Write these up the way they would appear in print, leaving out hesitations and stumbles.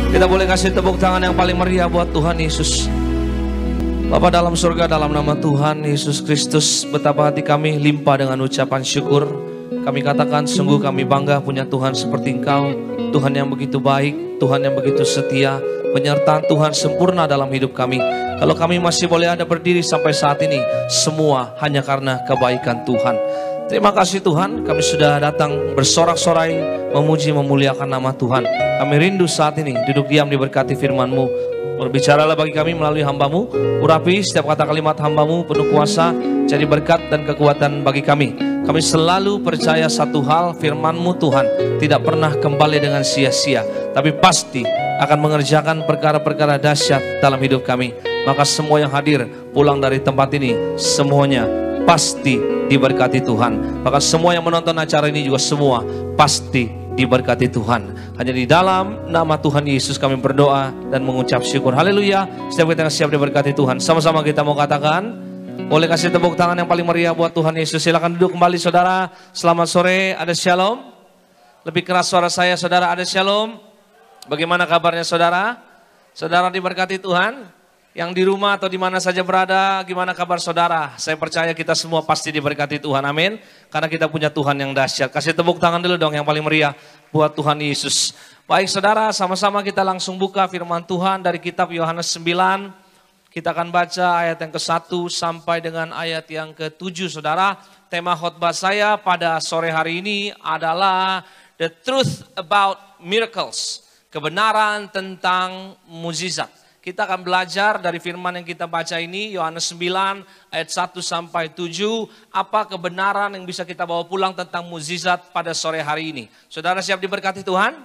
Kita boleh kasih tepuk tangan yang paling meriah buat Tuhan Yesus. Bapa dalam surga, dalam nama Tuhan Yesus Kristus, betapa hati kami limpah dengan ucapan syukur. Kami katakan sungguh kami bangga punya Tuhan seperti Engkau. Tuhan yang begitu baik, Tuhan yang begitu setia, penyertaan Tuhan sempurna dalam hidup kami. Kalau kami masih boleh ada berdiri sampai saat ini, semua hanya karena kebaikan Tuhan. Terima kasih Tuhan, kami sudah datang bersorak-sorai, memuji, memuliakan nama Tuhan. Kami rindu saat ini duduk diam diberkati firman-Mu. Berbicaralah bagi kami melalui hamba-Mu, urapi setiap kata kalimat hamba-Mu penuh kuasa, jadi berkat dan kekuatan bagi kami. Kami selalu percaya satu hal, firman-Mu Tuhan tidak pernah kembali dengan sia-sia, tapi pasti akan mengerjakan perkara-perkara dahsyat dalam hidup kami. Maka semua yang hadir pulang dari tempat ini, semuanya pasti diberkati Tuhan. Maka semua yang menonton acara ini juga semua pasti diberkati Tuhan. Hanya di dalam nama Tuhan Yesus kami berdoa dan mengucap syukur. Haleluya. Setiap kita yang siap diberkati Tuhan, sama-sama kita mau katakan, boleh kasih tepuk tangan yang paling meriah buat Tuhan Yesus. Silakan duduk kembali saudara. Selamat sore, ada shalom. Lebih keras suara saya saudara, ada shalom. Bagaimana kabarnya saudara? Saudara diberkati Tuhan. Yang di rumah atau di mana saja berada, gimana kabar saudara? Saya percaya kita semua pasti diberkati Tuhan, amin. Karena kita punya Tuhan yang dahsyat. Kasih tepuk tangan dulu dong yang paling meriah buat Tuhan Yesus. Baik saudara, sama-sama kita langsung buka firman Tuhan dari kitab Yohanes 9. Kita akan baca ayat yang ke-1 sampai dengan ayat yang ke-7 saudara. Tema khotbah saya pada sore hari ini adalah The Truth About Miracles. Kebenaran tentang mukjizat. Kita akan belajar dari firman yang kita baca ini, Yohanes 9 ayat 1 sampai 7. Apa kebenaran yang bisa kita bawa pulang tentang mukjizat pada sore hari ini. Saudara siap diberkati Tuhan?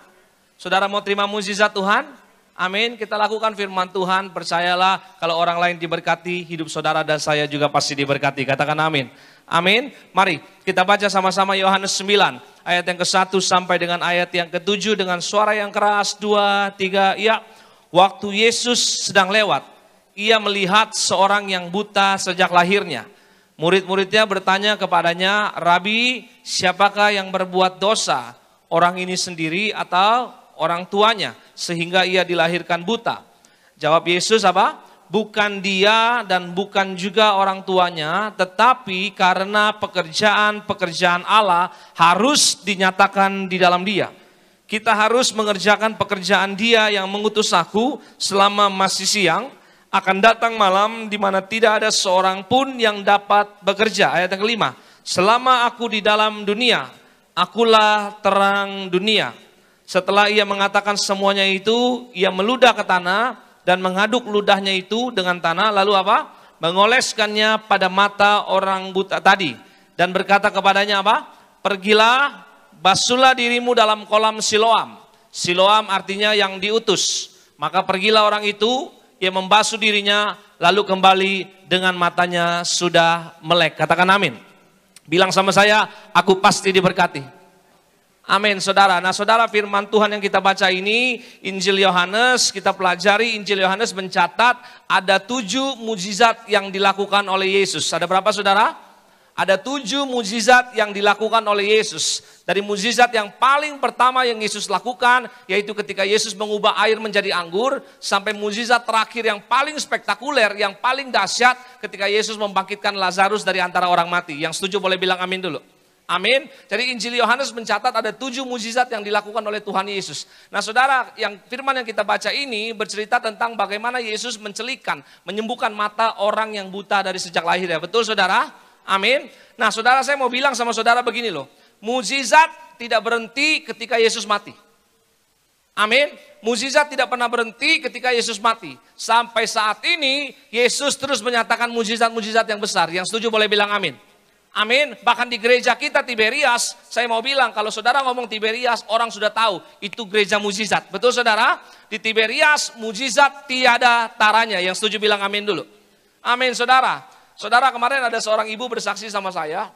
Saudara mau terima mukjizat Tuhan? Amin. Kita lakukan firman Tuhan, percayalah kalau orang lain diberkati, hidup saudara dan saya juga pasti diberkati. Katakan amin. Amin. Mari kita baca sama-sama Yohanes 9 ayat yang ke-1 sampai dengan ayat yang ke-7 dengan suara yang keras. 2, 3, ya. Waktu Yesus sedang lewat, ia melihat seorang yang buta sejak lahirnya. Murid-muridnya bertanya kepadanya, Rabi, siapakah yang berbuat dosa? Orang ini sendiri atau orang tuanya? Sehingga ia dilahirkan buta. Jawab Yesus apa? Bukan dia dan bukan juga orang tuanya, tetapi karena pekerjaan-pekerjaan Allah harus dinyatakan di dalam dia. Kita harus mengerjakan pekerjaan Dia yang mengutus aku selama masih siang, akan datang malam di mana tidak ada seorang pun yang dapat bekerja. Ayat yang kelima, selama aku di dalam dunia, akulah terang dunia. Setelah ia mengatakan semuanya itu, ia meludah ke tanah dan mengaduk ludahnya itu dengan tanah, lalu apa? Mengoleskannya pada mata orang buta tadi dan berkata kepadanya apa? Pergilah, basuhlah dirimu dalam kolam Siloam. Siloam artinya yang diutus. Maka pergilah orang itu, ia membasuh dirinya, lalu kembali dengan matanya sudah melek. Katakan amin. Bilang sama saya, aku pasti diberkati. Amin saudara. Nah saudara, firman Tuhan yang kita baca ini, Injil Yohanes, kita pelajari Injil Yohanes mencatat ada 7 mukjizat yang dilakukan oleh Yesus. Ada berapa saudara? Ada 7 mukjizat yang dilakukan oleh Yesus. Dari mukjizat yang paling pertama yang Yesus lakukan, yaitu ketika Yesus mengubah air menjadi anggur, sampai mukjizat terakhir yang paling spektakuler, yang paling dahsyat, ketika Yesus membangkitkan Lazarus dari antara orang mati. Yang setuju boleh bilang amin dulu. Amin. Jadi Injil Yohanes mencatat ada 7 mukjizat yang dilakukan oleh Tuhan Yesus. Nah saudara, yang firman yang kita baca ini bercerita tentang bagaimana Yesus menyembuhkan mata orang yang buta dari sejak lahir ya. Betul saudara? Amin. Nah saudara, saya mau bilang sama saudara begini loh. Mukjizat tidak berhenti ketika Yesus mati. Amin. Mukjizat tidak pernah berhenti ketika Yesus mati. Sampai saat ini Yesus terus menyatakan mukjizat-mukjizat yang besar. Yang setuju boleh bilang amin. Amin. Bahkan di gereja kita Tiberias, saya mau bilang kalau saudara ngomong Tiberias, orang sudah tahu itu gereja mukjizat. Betul saudara? Di Tiberias mukjizat tiada taranya. Yang setuju bilang amin dulu. Amin saudara. Saudara, kemarin ada seorang ibu bersaksi sama saya.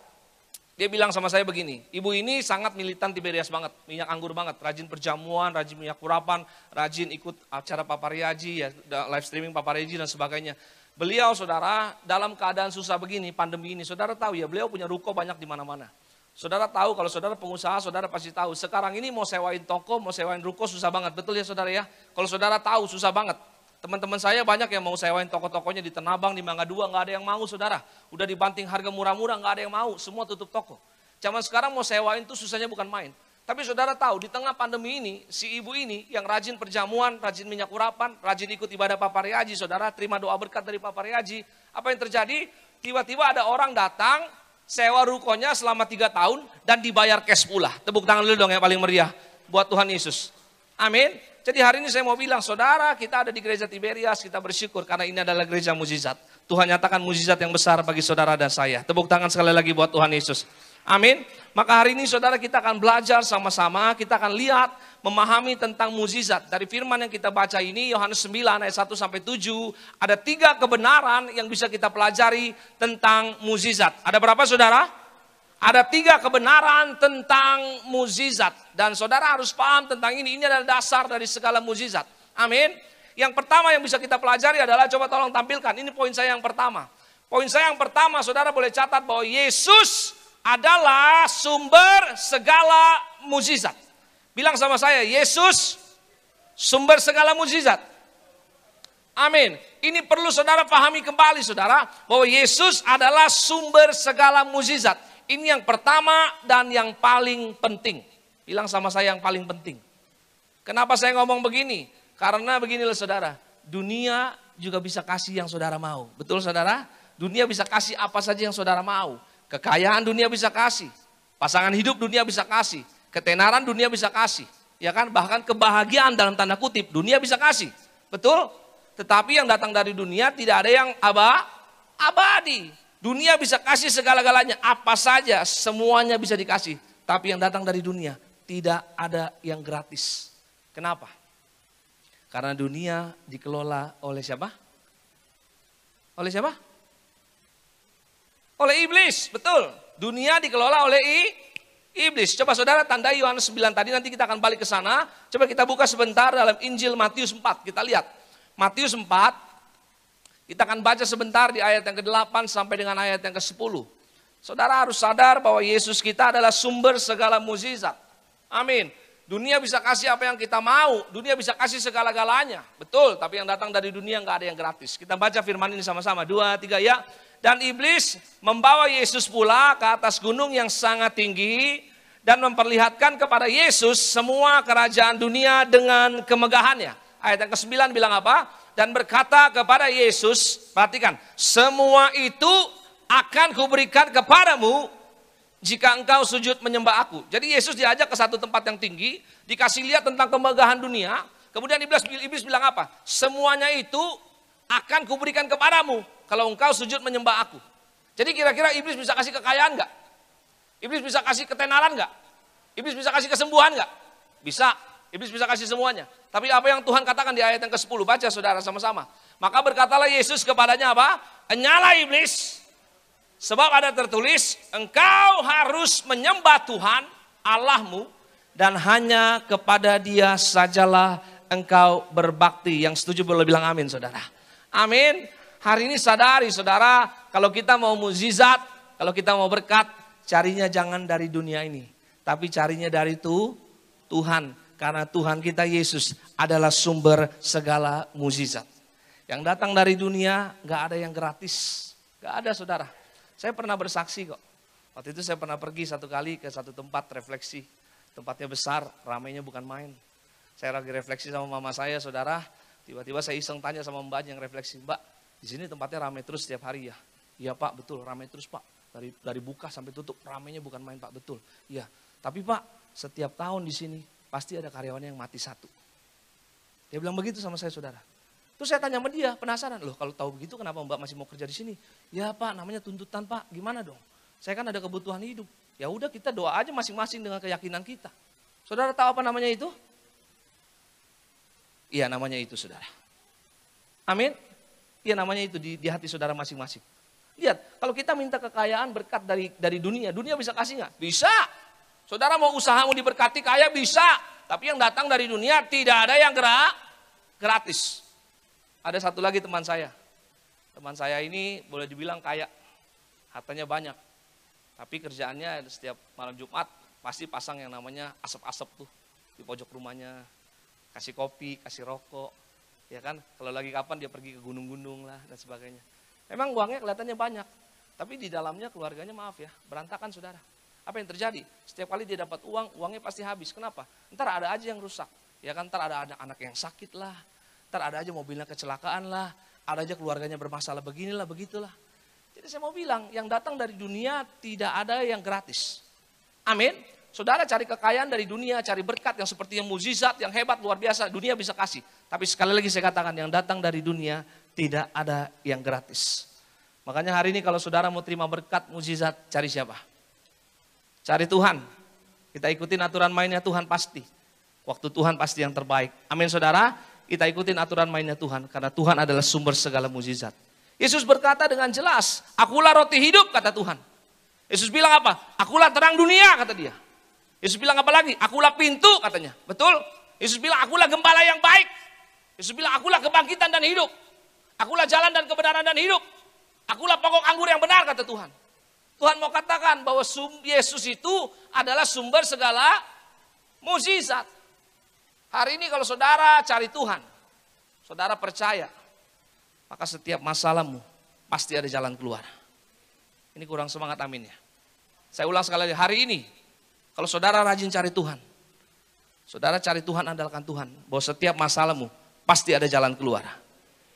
Dia bilang sama saya begini, ibu ini sangat militan Tiberias banget, minyak anggur banget, rajin perjamuan, rajin minyak kurapan, rajin ikut acara papariaji, ya, live streaming papariaji dan sebagainya. Beliau saudara dalam keadaan susah begini, pandemi ini, saudara tahu ya, beliau punya ruko banyak di mana-mana. Saudara tahu, kalau saudara pengusaha, saudara pasti tahu. Sekarang ini mau sewain toko, mau sewain ruko susah banget. Betul ya saudara ya? Kalau saudara tahu susah banget. Teman-teman saya banyak yang mau sewain toko-tokonya di Tanabang, di Mangga Dua, nggak ada yang mau saudara. Udah dibanting harga murah-murah, nggak ada yang mau. Semua tutup toko. Zaman sekarang mau sewain tuh susahnya bukan main. Tapi saudara tahu, di tengah pandemi ini, si ibu ini yang rajin perjamuan, rajin minyak urapan, rajin ikut ibadah Papa Riaji, saudara terima doa berkat dari Papa Riaji. Apa yang terjadi? Tiba-tiba ada orang datang, sewa rukonya selama 3 tahun dan dibayar cash pula. Tepuk tangan dulu dong yang paling meriah buat Tuhan Yesus. Amin. Jadi hari ini saya mau bilang, saudara, kita ada di gereja Tiberias, kita bersyukur karena ini adalah gereja mujizat. Tuhan nyatakan mujizat yang besar bagi saudara dan saya. Tepuk tangan sekali lagi buat Tuhan Yesus. Amin. Maka hari ini saudara kita akan belajar sama-sama, kita akan lihat, memahami tentang mujizat. Dari firman yang kita baca ini, Yohanes 9 ayat 1 sampai 7, ada 3 kebenaran yang bisa kita pelajari tentang mujizat. Ada berapa saudara? Ada 3 kebenaran tentang mujizat. Dan saudara harus paham tentang ini adalah dasar dari segala mujizat. Amin. Yang pertama yang bisa kita pelajari adalah, coba tolong tampilkan, ini poin saya yang pertama. Poin saya yang pertama, saudara boleh catat bahwa Yesus adalah sumber segala mujizat. Bilang sama saya, Yesus sumber segala mujizat. Amin. Ini perlu saudara pahami kembali saudara, bahwa Yesus adalah sumber segala mujizat. Ini yang pertama dan yang paling penting. Bilang sama saya yang paling penting. Kenapa saya ngomong begini? Karena beginilah saudara, dunia juga bisa kasih yang saudara mau. Betul saudara? Dunia bisa kasih apa saja yang saudara mau. Kekayaan dunia bisa kasih, pasangan hidup dunia bisa kasih, ketenaran dunia bisa kasih, ya kan? Bahkan kebahagiaan dalam tanda kutip dunia bisa kasih, betul? Tetapi yang datang dari dunia tidak ada yang abadi. Dunia bisa kasih segala-galanya, apa saja, semuanya bisa dikasih. Tapi yang datang dari dunia tidak ada yang gratis. Kenapa? Karena dunia dikelola oleh siapa? Oleh siapa? Oleh iblis, betul. Dunia dikelola oleh iblis. Coba saudara tandai Yohanes 9 tadi, nanti kita akan balik ke sana. Coba kita buka sebentar dalam Injil Matius 4. Kita lihat. Matius 4, kita akan baca sebentar di ayat yang ke-8 sampai dengan ayat yang ke-10. Saudara harus sadar bahwa Yesus kita adalah sumber segala mukjizat. Amin. Dunia bisa kasih apa yang kita mau. Dunia bisa kasih segala-galanya. Betul, tapi yang datang dari dunia nggak ada yang gratis. Kita baca firman ini sama-sama. 2, 3 ya. Dan iblis membawa Yesus pula ke atas gunung yang sangat tinggi dan memperlihatkan kepada Yesus semua kerajaan dunia dengan kemegahannya. Ayat yang ke-9 bilang apa? Dan berkata kepada Yesus, perhatikan, semua itu akan kuberikan kepadamu jika engkau sujud menyembah aku. Jadi Yesus diajak ke satu tempat yang tinggi, dikasih lihat tentang kemegahan dunia. Kemudian iblis bilang apa? Semuanya itu akan kuberikan kepadamu kalau engkau sujud menyembah aku. Jadi kira-kira iblis bisa kasih kekayaan enggak? Iblis bisa kasih ketenaran enggak? Iblis bisa kasih kesembuhan enggak? Bisa. Iblis bisa kasih semuanya. Tapi apa yang Tuhan katakan di ayat yang ke-10? Baca saudara sama-sama. Maka berkatalah Yesus kepadanya apa? Enyala iblis. Sebab ada tertulis, engkau harus menyembah Tuhan Allahmu dan hanya kepada Dia sajalah engkau berbakti. Yang setuju boleh bilang amin saudara. Amin. Hari ini sadari saudara, kalau kita mau mukjizat, kalau kita mau berkat, carinya jangan dari dunia ini. Tapi carinya dari Tuhan. Karena Tuhan kita Yesus adalah sumber segala mukjizat. Yang datang dari dunia gak ada yang gratis. Gak ada saudara. Saya pernah bersaksi kok. Waktu itu saya pernah pergi satu kali ke satu tempat refleksi. Tempatnya besar, ramainya bukan main. Saya lagi refleksi sama mama saya saudara. Tiba-tiba saya iseng tanya sama mbak yang refleksi. Mbak, di sini tempatnya ramai terus setiap hari ya? Iya pak, betul ramai terus pak. Dari buka sampai tutup, ramainya bukan main pak, betul. Iya, tapi pak setiap tahun di sini pasti ada karyawannya yang mati satu. Dia bilang begitu sama saya saudara. Terus saya tanya sama dia, penasaran. Loh kalau tahu begitu kenapa mbak masih mau kerja di sini? Ya pak, namanya tuntutan pak, gimana dong? Saya kan ada kebutuhan hidup. Ya udah kita doa aja masing-masing dengan keyakinan kita. Saudara tahu apa namanya itu? Iya namanya itu saudara. Amin. Iya namanya itu di hati saudara masing-masing. Lihat, kalau kita minta kekayaan berkat dari dunia, dunia bisa kasih nggak? Bisa. Saudara mau usahamu diberkati kaya bisa, tapi yang datang dari dunia tidak ada yang gratis. Ada satu lagi teman saya. Teman saya ini boleh dibilang kaya, hartanya banyak. Tapi kerjaannya setiap malam Jumat pasti pasang yang namanya asap-asap tuh di pojok rumahnya. Kasih kopi, kasih rokok. Ya kan, kalau lagi kapan dia pergi ke gunung-gunung lah dan sebagainya. Memang uangnya kelihatannya banyak. Tapi di dalamnya keluarganya maaf ya, berantakan saudara. Apa yang terjadi? Setiap kali dia dapat uang, uangnya pasti habis. Kenapa? Ntar ada aja yang rusak. Ya kan, ntar ada anak yang sakit lah. Ntar ada aja mobilnya kecelakaan lah. Ada aja keluarganya bermasalah beginilah, begitulah. Jadi saya mau bilang, yang datang dari dunia tidak ada yang gratis. Amin. Saudara cari kekayaan dari dunia, cari berkat yang seperti yang mukjizat, yang hebat, luar biasa. Dunia bisa kasih. Tapi sekali lagi saya katakan, yang datang dari dunia tidak ada yang gratis. Makanya hari ini kalau saudara mau terima berkat, mukjizat, cari siapa? Cari Tuhan. Kita ikutin aturan mainnya Tuhan pasti. Waktu Tuhan pasti yang terbaik. Amin saudara. Kita ikutin aturan mainnya Tuhan. Karena Tuhan adalah sumber segala mukjizat. Yesus berkata dengan jelas, akulah roti hidup kata Tuhan. Yesus bilang apa? Akulah terang dunia kata dia. Yesus bilang apa lagi? Akulah pintu katanya. Betul? Yesus bilang akulah gembala yang baik. Yesus bilang akulah kebangkitan dan hidup. Akulah jalan dan kebenaran dan hidup. Akulah pokok anggur yang benar kata Tuhan. Tuhan mau katakan bahwa Yesus itu adalah sumber segala mukjizat. Hari ini kalau saudara cari Tuhan, saudara percaya, maka setiap masalahmu pasti ada jalan keluar. Ini kurang semangat amin ya. Saya ulang sekali lagi, hari ini kalau saudara rajin cari Tuhan, saudara cari Tuhan, andalkan Tuhan, bahwa setiap masalahmu pasti ada jalan keluar.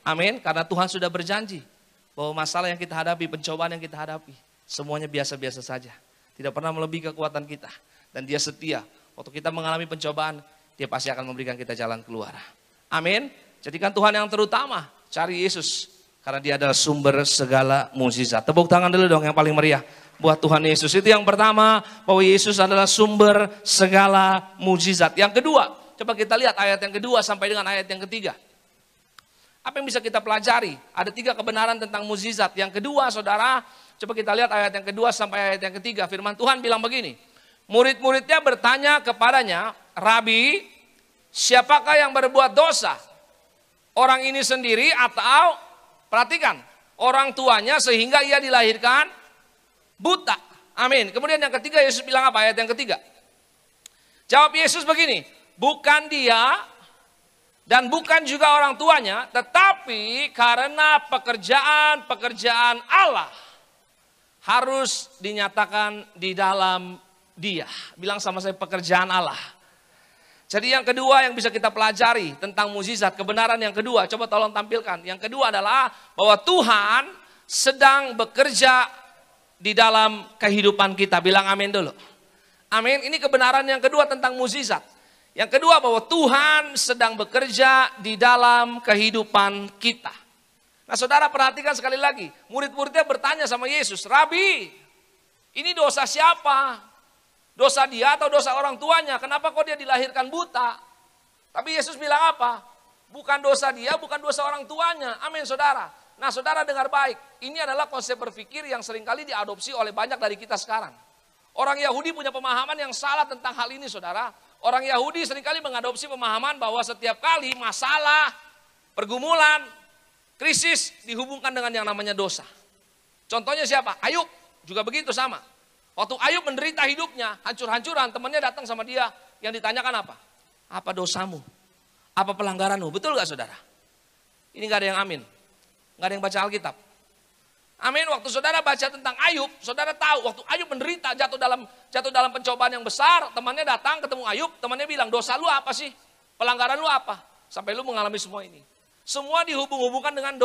Amin, karena Tuhan sudah berjanji bahwa masalah yang kita hadapi, pencobaan yang kita hadapi, semuanya biasa-biasa saja. Tidak pernah melebihi kekuatan kita. Dan dia setia, waktu kita mengalami pencobaan, dia pasti akan memberikan kita jalan keluar. Amin, jadikan Tuhan yang terutama, cari Yesus. Karena dia adalah sumber segala mukjizat. Tepuk tangan dulu dong yang paling meriah buat Tuhan Yesus. Itu yang pertama, bahwa Yesus adalah sumber segala mukjizat. Yang kedua, coba kita lihat ayat yang kedua sampai dengan ayat yang ketiga. Apa yang bisa kita pelajari? Ada 3 kebenaran tentang mukjizat. Yang kedua saudara, coba kita lihat ayat yang kedua sampai ayat yang ketiga. Firman Tuhan bilang begini. Murid-muridnya bertanya kepadanya, Rabi, siapakah yang berbuat dosa? Orang ini sendiri atau, perhatikan, orang tuanya sehingga ia dilahirkan buta. Amin. Kemudian yang ketiga Yesus bilang apa? Ayat yang ketiga. Jawab Yesus begini, bukan dia dan bukan juga orang tuanya, tetapi karena pekerjaan Allah harus dinyatakan di dalam dia. Bilang sama saya, pekerjaan Allah. Jadi yang kedua yang bisa kita pelajari tentang mukjizat, kebenaran yang kedua, coba tolong tampilkan. Yang kedua adalah bahwa Tuhan sedang bekerja di dalam kehidupan kita. Bilang amin dulu. Amin, ini kebenaran yang kedua tentang mukjizat. Yang kedua bahwa Tuhan sedang bekerja di dalam kehidupan kita. Nah saudara perhatikan sekali lagi, murid-muridnya bertanya sama Yesus, Rabi, ini dosa siapa? Dosa dia atau dosa orang tuanya? Kenapa kok dia dilahirkan buta? Tapi Yesus bilang apa? Bukan dosa dia, bukan dosa orang tuanya. Amin saudara. Nah saudara dengar baik, ini adalah konsep berpikir yang seringkali diadopsi oleh banyak dari kita sekarang. Orang Yahudi punya pemahaman yang salah tentang hal ini saudara. Orang Yahudi seringkali mengadopsi pemahaman bahwa setiap kali masalah, pergumulan, krisis dihubungkan dengan yang namanya dosa. Contohnya siapa? Ayub juga begitu sama. Waktu Ayub menderita hidupnya, hancur-hancuran, temannya datang sama dia, yang ditanyakan apa? Apa dosamu? Apa pelanggaranmu? Betul gak saudara? Ini gak ada yang amin. Gak ada yang baca Alkitab. Amin, waktu saudara baca tentang Ayub, saudara tahu waktu Ayub menderita, jatuh dalam pencobaan yang besar, temannya datang ketemu Ayub, temannya bilang, dosa lu apa sih? Pelanggaran lu apa? Sampai lu mengalami semua ini. Semua dihubung-hubungkan dengan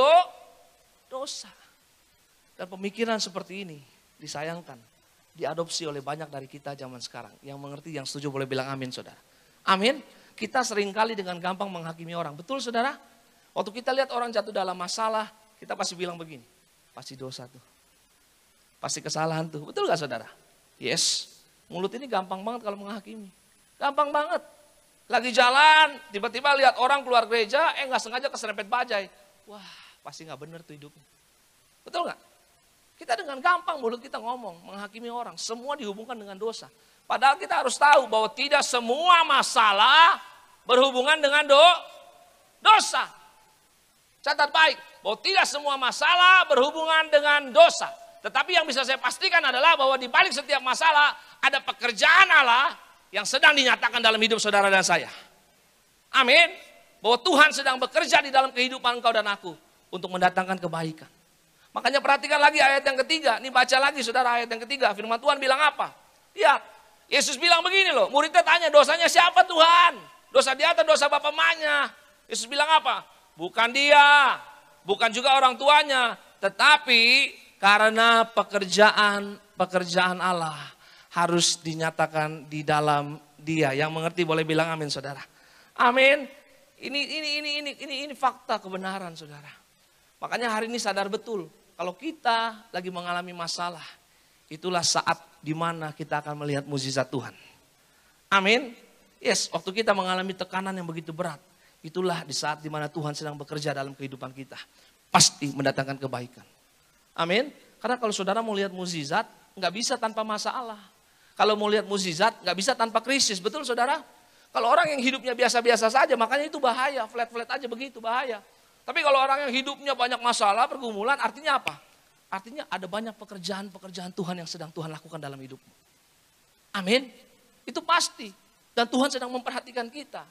dosa. Dan pemikiran seperti ini disayangkan. Diadopsi oleh banyak dari kita zaman sekarang. Yang mengerti, yang setuju boleh bilang amin saudara. Amin. Kita seringkali dengan gampang menghakimi orang. Betul saudara? Waktu kita lihat orang jatuh dalam masalah, kita pasti bilang begini. Pasti dosa tuh. Pasti kesalahan tuh. Betul gak saudara? Yes. Mulut ini gampang banget kalau menghakimi. Gampang banget. Lagi jalan, tiba-tiba lihat orang keluar gereja, gak sengaja keserempet bajai. Wah, pasti gak bener tuh hidupnya. Betul gak? Kita dengan gampang mulut kita ngomong, menghakimi orang. Semua dihubungkan dengan dosa. Padahal kita harus tahu bahwa tidak semua masalah berhubungan dengan dosa. Catat baik, bahwa tidak semua masalah berhubungan dengan dosa. Tetapi yang bisa saya pastikan adalah bahwa di balik setiap masalah ada pekerjaan Allah yang sedang dinyatakan dalam hidup saudara dan saya. Amin. Bahwa Tuhan sedang bekerja di dalam kehidupan engkau dan aku untuk mendatangkan kebaikan. Makanya perhatikan lagi ayat yang ketiga. Ini baca lagi saudara ayat yang ketiga. Firman Tuhan bilang apa? Lihat, Yesus bilang begini loh. Muridnya tanya, dosanya siapa Tuhan? Dosa dia atau dosa bapak emaknya? Yesus bilang apa? Bukan dia, bukan juga orang tuanya. Tetapi karena pekerjaan Allah harus dinyatakan di dalam dia. Yang mengerti boleh bilang amin saudara. Amin. Ini fakta kebenaran saudara. Makanya hari ini sadar betul. Kalau kita lagi mengalami masalah, itulah saat dimana kita akan melihat mukjizat Tuhan. Amin. Yes, waktu kita mengalami tekanan yang begitu berat, itulah di saat dimana Tuhan sedang bekerja dalam kehidupan kita. Pasti mendatangkan kebaikan. Amin. Karena kalau saudara mau lihat mukjizat, nggak bisa tanpa masalah. Kalau mau lihat mukjizat, nggak bisa tanpa krisis. Betul saudara? Kalau orang yang hidupnya biasa-biasa saja, makanya itu bahaya. Flat-flat aja begitu, bahaya. Tapi kalau orang yang hidupnya banyak masalah, pergumulan, artinya apa? Artinya ada banyak pekerjaan-pekerjaan Tuhan yang sedang Tuhan lakukan dalam hidupmu. Amin. Itu pasti. Dan Tuhan sedang memperhatikan kita.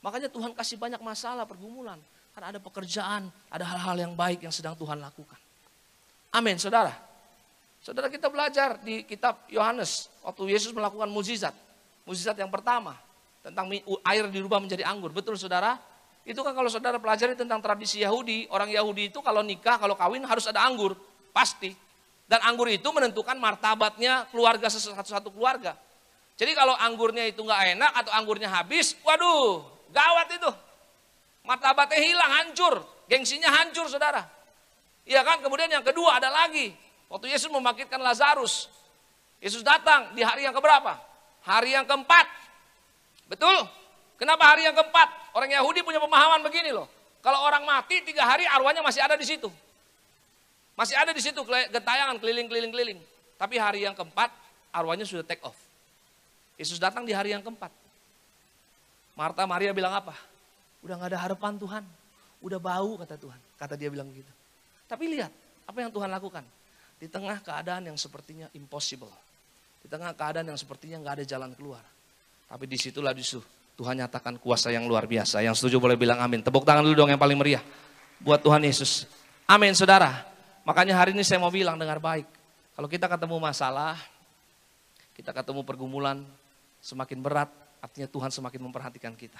Makanya Tuhan kasih banyak masalah, pergumulan. Karena ada pekerjaan, ada hal-hal yang baik yang sedang Tuhan lakukan. Amin, saudara. Saudara, kita belajar di kitab Yohanes, waktu Yesus melakukan mukjizat. Mukjizat yang pertama, tentang air dirubah menjadi anggur. Betul saudara? Itu kan kalau saudara pelajari tentang tradisi Yahudi, orang Yahudi itu kalau nikah, kalau kawin harus ada anggur, pasti. Dan anggur itu menentukan martabatnya keluarga, satu-satu keluarga. Jadi kalau anggurnya itu nggak enak atau anggurnya habis, waduh, gawat itu. Martabatnya hilang, hancur, gengsinya hancur saudara. Iya kan, kemudian yang kedua ada lagi. Waktu Yesus membangkitkan Lazarus, Yesus datang di hari yang keberapa? Hari yang keempat. Betul? Kenapa hari yang keempat? Orang Yahudi punya pemahaman begini loh. Kalau orang mati 3 hari arwahnya masih ada di situ. Masih ada di situ gentayangan keliling. Tapi hari yang keempat arwahnya sudah take off. Yesus datang di hari yang keempat. Marta Maria bilang apa? Udah gak ada harapan Tuhan. Udah bau kata Tuhan. Kata dia bilang begitu. Tapi lihat apa yang Tuhan lakukan. Di tengah keadaan yang sepertinya impossible. Di tengah keadaan yang sepertinya gak ada jalan keluar. Tapi disitulah justru Tuhan nyatakan kuasa yang luar biasa. Yang setuju boleh bilang amin. Tepuk tangan dulu dong yang paling meriah. Buat Tuhan Yesus. Amin saudara. Makanya hari ini saya mau bilang dengar baik. Kalau kita ketemu masalah, kita ketemu pergumulan semakin berat, artinya Tuhan semakin memperhatikan kita.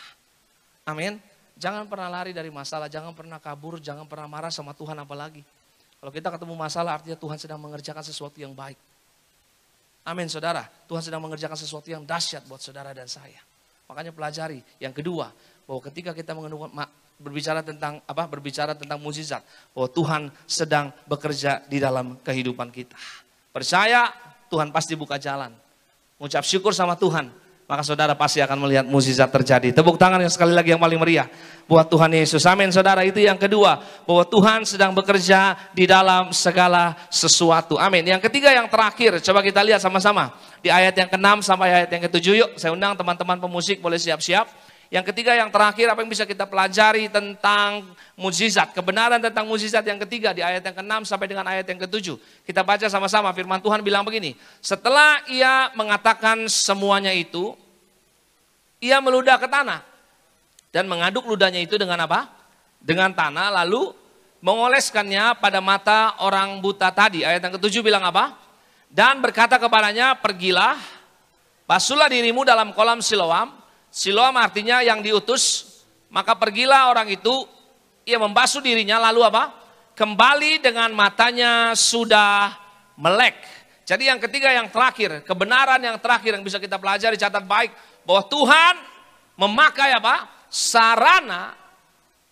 Amin. Jangan pernah lari dari masalah, jangan pernah kabur, jangan pernah marah sama Tuhan apalagi. Kalau kita ketemu masalah artinya Tuhan sedang mengerjakan sesuatu yang baik. Amin saudara. Tuhan sedang mengerjakan sesuatu yang dahsyat buat saudara dan saya. Makanya pelajari. Yang kedua, bahwa ketika kita berbicara tentang mukjizat, bahwa Tuhan sedang bekerja di dalam kehidupan kita. Percaya Tuhan pasti buka jalan. Mengucap syukur sama Tuhan, maka saudara pasti akan melihat mukjizat terjadi. Tepuk tangan yang sekali lagi yang paling meriah buat Tuhan Yesus. Amin saudara. Itu yang kedua, bahwa Tuhan sedang bekerja di dalam segala sesuatu. Amin. Yang ketiga, yang terakhir, coba kita lihat sama-sama. Di ayat yang ke-6 sampai ayat yang ke-7, yuk saya undang teman-teman pemusik boleh siap-siap. Yang ketiga, yang terakhir, apa yang bisa kita pelajari tentang mukjizat, kebenaran tentang mukjizat yang ketiga di ayat yang ke-6 sampai dengan ayat yang ke-7. Kita baca sama-sama, firman Tuhan bilang begini. Setelah ia mengatakan semuanya itu, ia meludah ke tanah dan mengaduk ludahnya itu dengan apa? Dengan tanah, lalu mengoleskannya pada mata orang buta tadi. Ayat yang ke-7 bilang apa? Dan berkata kepadanya, pergilah, basuhlah dirimu dalam kolam Siloam. Siloam artinya yang diutus. Maka pergilah orang itu, ia membasuh dirinya, lalu apa? Kembali dengan matanya sudah melek. Jadi yang ketiga, yang terakhir, kebenaran yang terakhir yang bisa kita pelajari, catat baik, bahwa Tuhan memakai apa? Sarana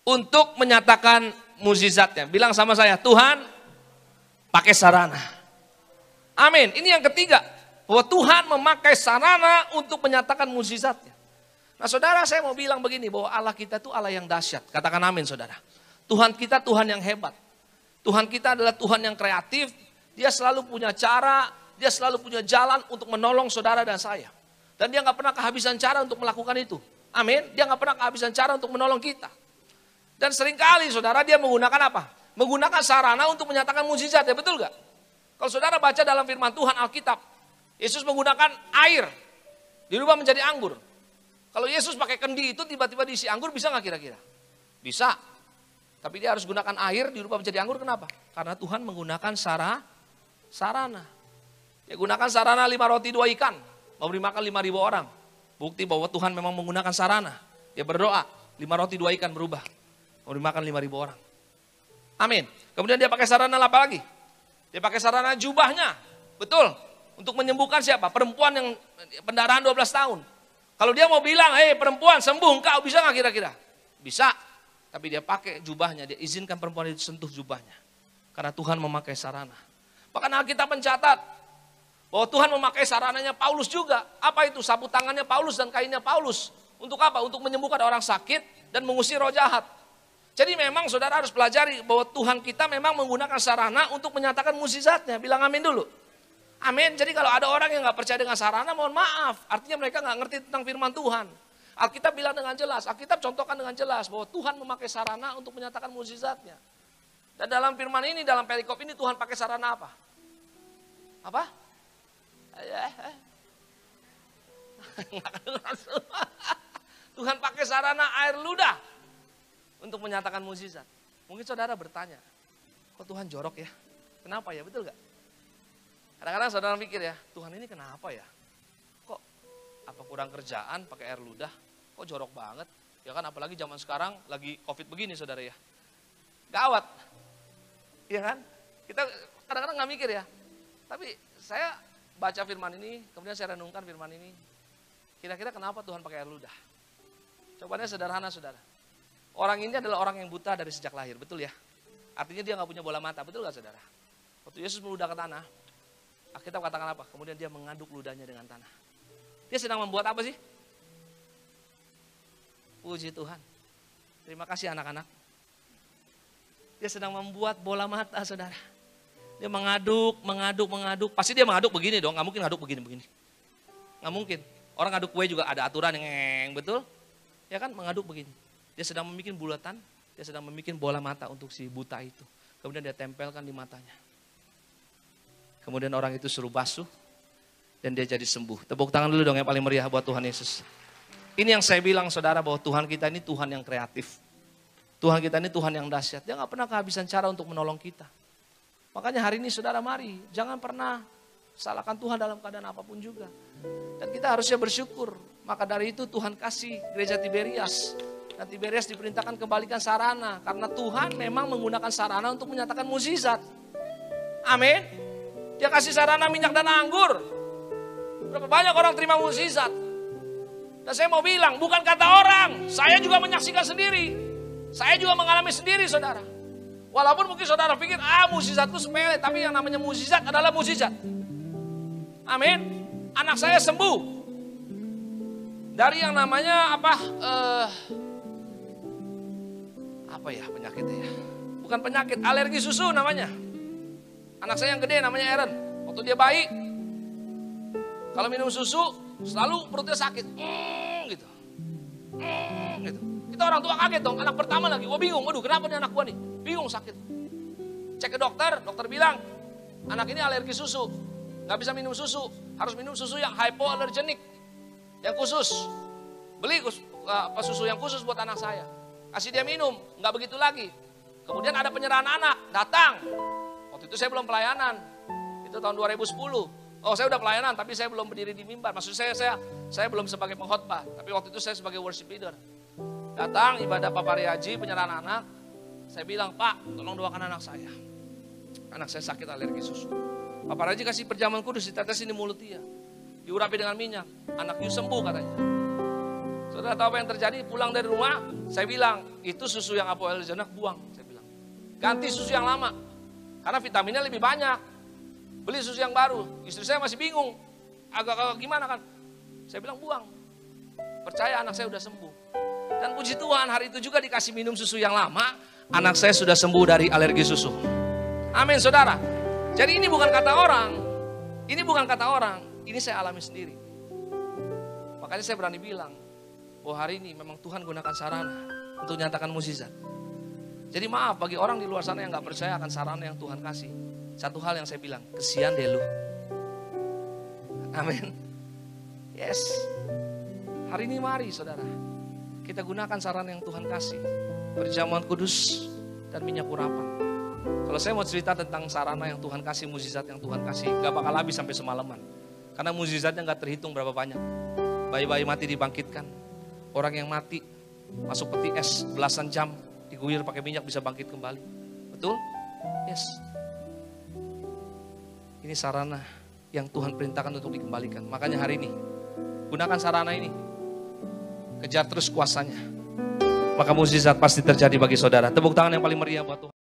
untuk menyatakan mukjizatnya. Bilang sama saya, Tuhan pakai sarana. Amin. Ini yang ketiga, bahwa Tuhan memakai sarana untuk menyatakan mukjizatnya. Nah saudara, saya mau bilang begini, bahwa Allah kita itu Allah yang dahsyat. Katakan amin saudara. Tuhan kita Tuhan yang hebat. Tuhan kita adalah Tuhan yang kreatif. Dia selalu punya cara, dia selalu punya jalan untuk menolong saudara dan saya. Dan dia gak pernah kehabisan cara untuk melakukan itu. Amin. Dia gak pernah kehabisan cara untuk menolong kita. Dan seringkali saudara dia menggunakan apa? Menggunakan sarana untuk menyatakan mukjizat, ya betul gak? Kalau saudara baca dalam firman Tuhan Alkitab, Yesus menggunakan air, dirubah menjadi anggur. Kalau Yesus pakai kendi itu tiba-tiba diisi anggur, bisa nggak kira-kira? Bisa. Tapi dia harus gunakan air, dirubah menjadi anggur, kenapa? Karena Tuhan menggunakan sarana. Dia gunakan sarana 5 roti 2 ikan, memberi makan 5.000 orang. Bukti bahwa Tuhan memang menggunakan sarana. Dia berdoa, 5 roti 2 ikan berubah, memberi makan 5.000 orang. Amin. Kemudian dia pakai sarana apa lagi? Dia pakai sarana jubahnya, betul. Untuk menyembuhkan siapa? Perempuan yang pendarahan 12 tahun. Kalau dia mau bilang, hei perempuan sembuh engkau, bisa gak kira-kira? Bisa. Tapi dia pakai jubahnya, dia izinkan perempuan itu sentuh jubahnya. Karena Tuhan memakai sarana. Bahkan Alkitab mencatat bahwa Tuhan memakai sarananya Paulus juga. Apa itu? Sapu tangannya Paulus dan kainnya Paulus. Untuk apa? Untuk menyembuhkan orang sakit dan mengusir roh jahat. Jadi memang saudara harus pelajari bahwa Tuhan kita memang menggunakan sarana untuk menyatakan mukjizatnya. Bilang amin dulu. Amin. Jadi kalau ada orang yang gak percaya dengan sarana, mohon maaf. Artinya mereka gak ngerti tentang firman Tuhan. Alkitab bilang dengan jelas, Alkitab contohkan dengan jelas bahwa Tuhan memakai sarana untuk menyatakan mukjizatnya. Dan dalam firman ini, dalam perikop ini Tuhan pakai sarana apa? Apa? Tuhan pakai sarana air ludah untuk menyatakan mukjizat. Mungkin saudara bertanya, kok Tuhan jorok ya? Kenapa ya? Betul gak? Kadang-kadang saudara pikir ya, Tuhan ini kenapa ya? Kok apa kurang kerjaan pakai air ludah? Kok jorok banget? Ya kan apalagi zaman sekarang lagi COVID begini saudara ya. Gawat. Iya kan? Kita kadang-kadang gak mikir ya. Tapi saya baca firman ini, kemudian saya renungkan firman ini. Kira-kira kenapa Tuhan pakai air ludah? Cobaannya sederhana saudara. Orang ini adalah orang yang buta dari sejak lahir, betul ya? Artinya dia gak punya bola mata, betul gak saudara? Waktu Yesus meludah ke tanah, Alkitab katakan apa? Kemudian dia mengaduk ludahnya dengan tanah. Dia sedang membuat apa sih? Puji Tuhan. Terima kasih anak-anak. Dia sedang membuat bola mata saudara. Dia mengaduk. Pasti dia mengaduk begini dong, gak mungkin ngaduk begini-begini. Gak mungkin. Orang ngaduk kue juga ada aturan yang betul. Ya kan, mengaduk begini. Dia sedang membuat bulatan, dia sedang membuat bola mata untuk si buta itu. Kemudian dia tempelkan di matanya. Kemudian orang itu suruh basuh dan dia jadi sembuh. Tepuk tangan dulu dong yang paling meriah buat Tuhan Yesus. Ini yang saya bilang saudara bahwa Tuhan kita ini Tuhan yang kreatif. Tuhan kita ini Tuhan yang dahsyat. Dia gak pernah kehabisan cara untuk menolong kita. Makanya hari ini saudara mari, jangan pernah salahkan Tuhan dalam keadaan apapun juga. Dan kita harusnya bersyukur. Maka dari itu Tuhan kasih gereja Tiberias. Dan Tiberias diperintahkan kembalikan sarana. Karena Tuhan memang menggunakan sarana untuk menyatakan mukjizat. Amin. Dia kasih sarana minyak dan anggur. Berapa banyak orang terima mukjizat. Dan saya mau bilang, bukan kata orang. Saya juga menyaksikan sendiri. Saya juga mengalami sendiri saudara. Walaupun mungkin saudara pikir, mukjizatku sepele. Tapi yang namanya mukjizat adalah mukjizat. Amin. Anak saya sembuh. Dari yang namanya apa ya penyakitnya ya? Bukan penyakit, alergi susu namanya. Anak saya yang gede namanya Aaron. Waktu dia bayi, kalau minum susu selalu perutnya sakit. Gitu. Kita orang tua kaget dong, anak pertama lagi. Wah bingung, waduh kenapa nih anak gua nih? Bingung sakit. Cek ke dokter bilang, anak ini alergi susu. Gak bisa minum susu, harus minum susu yang hypoallergenic. Yang khusus. Beli susu yang khusus buat anak saya. Kasih dia minum, nggak begitu lagi. Kemudian ada penyerahan anak, datang. Waktu itu saya belum pelayanan. Itu tahun 2010. Oh saya udah pelayanan, tapi saya belum berdiri di mimbar. Maksud saya belum sebagai pengkhotbah. Tapi waktu itu saya sebagai worship leader. Datang ibadah Papari Haji, penyerahan anak. Saya bilang, Pak, tolong doakan anak saya. Anak saya sakit alergi susu. Papari Haji kasih perjamuan kudus, ditetesin di mulut dia. Diurapi dengan minyak. Anak you sembuh katanya. Saudara tahu apa yang terjadi? Pulang dari rumah, saya bilang, itu susu yang hypoallergenic buang. Saya bilang, ganti susu yang lama. Karena vitaminnya lebih banyak. Beli susu yang baru. Istri saya masih bingung. Agak gimana kan? Saya bilang buang. Percaya anak saya udah sembuh. Dan puji Tuhan hari itu juga dikasih minum susu yang lama. Anak saya sudah sembuh dari alergi susu. Amin saudara. Jadi ini bukan kata orang. Ini bukan kata orang. Ini saya alami sendiri. Makanya saya berani bilang. Bahwa hari ini memang Tuhan gunakan sarana untuk nyatakan mukjizat. Jadi maaf bagi orang di luar sana yang gak percaya akan sarana yang Tuhan kasih. Satu hal yang saya bilang, kesian deh lu. Amin. Yes. Hari ini mari saudara, kita gunakan sarana yang Tuhan kasih. Perjamuan kudus dan minyak urapan. Kalau saya mau cerita tentang sarana yang Tuhan kasih, mukjizat yang Tuhan kasih, gak bakal habis sampai semalaman. Karena mukjizatnya gak terhitung berapa banyak. Bayi-bayi mati dibangkitkan. Orang yang mati masuk peti es belasan jam, diguyur pakai minyak bisa bangkit kembali. Betul? Yes. Ini sarana yang Tuhan perintahkan untuk dikembalikan. Makanya hari ini, gunakan sarana ini. Kejar terus kuasanya. Maka mukjizat pasti terjadi bagi saudara. Tepuk tangan yang paling meriah buat Tuhan.